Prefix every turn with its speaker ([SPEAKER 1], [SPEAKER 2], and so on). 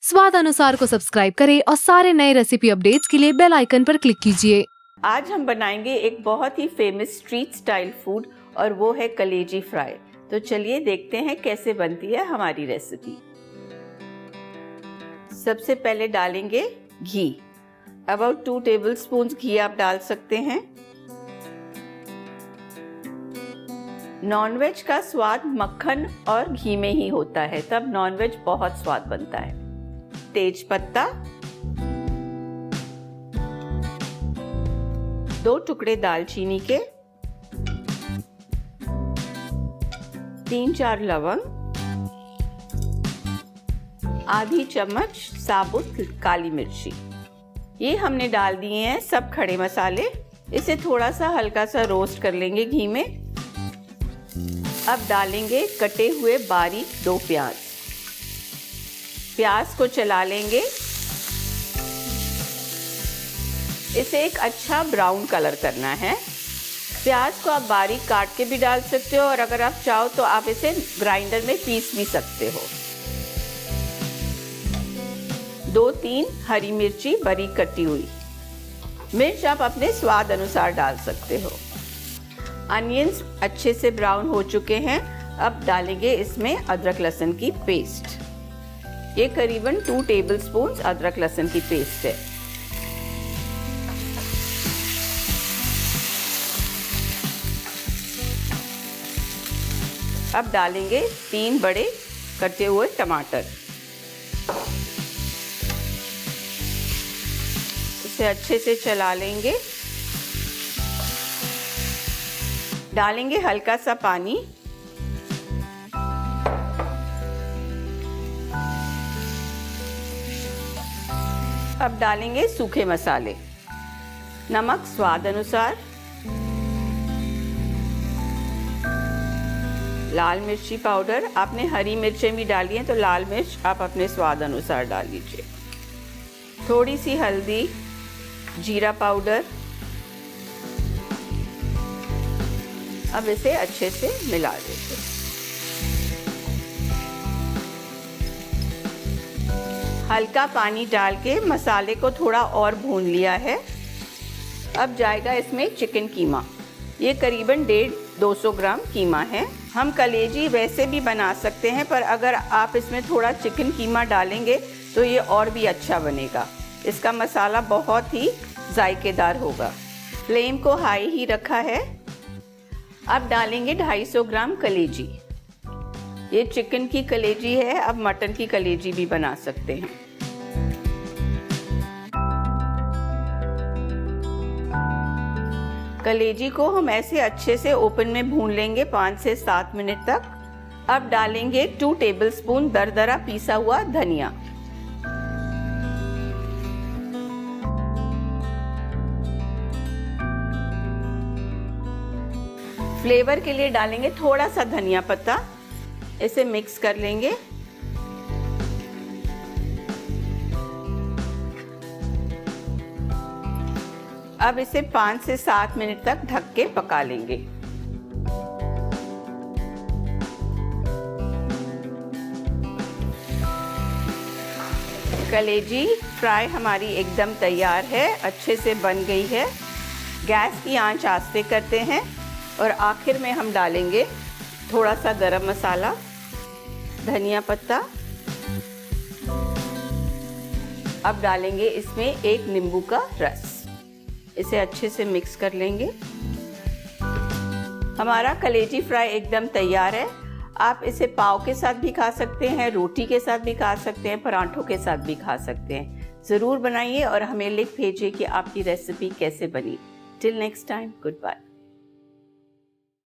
[SPEAKER 1] स्वाद अनुसार को सब्सक्राइब करें और सारे नए रेसिपी अपडेट्स के लिए बेल आइकन पर क्लिक कीजिए।
[SPEAKER 2] आज हम बनाएंगे एक बहुत ही फेमस स्ट्रीट स्टाइल फूड और वो है कलेजी फ्राई। तो चलिए देखते हैं कैसे बनती है हमारी रेसिपी। सबसे पहले डालेंगे घी। अबाउट 2 टेबलस्पून घी आप डाल सकते हैं। नॉनवेज का स्वाद मक्खन और घी में ही होता है, तब नॉनवेज बहुत स्वाद बनता है। तेज पत्ता, 2 टुकड़े दालचीनी के, 3-4 लवंग, आधी चम्मच साबुत काली मिर्ची। ये हमने डाल दिए हैं सब खड़े मसाले। इसे थोड़ा सा हल्का सा रोस्ट कर लेंगे घी में। अब डालेंगे कटे हुए बारीक 2 प्याज। प्याज को चला लेंगे। इसे एक अच्छा ब्राउन कलर करना है। प्याज को आप बारीक काट के भी डाल सकते हो और अगर आप चाहो तो आप इसे ग्राइंडर में पीस भी सकते हो। 2-3 हरी मिर्ची बारीक कटी हुई। मिर्च आप अपने स्वाद अनुसार डाल सकते हो। अनियंस अच्छे से ब्राउन हो चुके हैं। अब डालेंगे इसमें अदरक लहसुन की पेस्ट। ये करीबन 2 टेबलस्पून अदरक लहसुन की पेस्ट है। अब डालेंगे 3 बड़े कटे हुए टमाटर। इसे अच्छे से चला लेंगे। डालेंगे हल्का सा पानी। अब डालेंगे सूखे मसाले, नमक स्वाद अनुसार, लाल मिर्ची पाउडर। आपने हरी मिर्चें भी डाली हैं तो लाल मिर्च आप अपने स्वाद अनुसार डाल लीजिए। थोड़ी सी हल्दी, जीरा पाउडर। अब इसे अच्छे से मिला देते हैं। हल्का पानी डाल के मसाले को थोड़ा और भून लिया है। अब जाएगा इसमें चिकन कीमा। ये करीबन 150-200 ग्राम कीमा है। हम कलेजी वैसे भी बना सकते हैं, पर अगर आप इसमें थोड़ा चिकन कीमा डालेंगे तो ये और भी अच्छा बनेगा। इसका मसाला बहुत ही जायकेदार होगा। फ्लेम को हाई ही रखा है। अब डालेंगे 250 ग्राम कलेजी। ये चिकन की कलेजी है, अब मटन की कलेजी भी बना सकते हैं। कलेजी को हम ऐसे अच्छे से ओपन में भून लेंगे 5 से 7 मिनट तक। अब डालेंगे 2 टेबलस्पून दरदरा पीसा हुआ धनिया। फ्लेवर के लिए डालेंगे थोड़ा सा धनिया पत्ता। इसे मिक्स कर लेंगे। अब इसे 5 से 7 मिनट तक ढक के पका लेंगे। कलेजी फ्राई हमारी एकदम तैयार है, अच्छे से बन गई है। गैस की आंच आस्ते करते हैं और आखिर में हम डालेंगे थोड़ा सा गरम मसाला, धनिया पत्ता। अब डालेंगे इसमें 1 नींबू का रस। इसे अच्छे से मिक्स कर लेंगे। हमारा कलेजी फ्राई एकदम तैयार है। आप इसे पाव के साथ भी खा सकते हैं, रोटी के साथ भी खा सकते हैं, पराठों के साथ भी खा सकते हैं। ज़रूर बनाइए और हमें लिख भेजिए कि आपकी रेसिपी कैसे बनी। Till next time, good bye.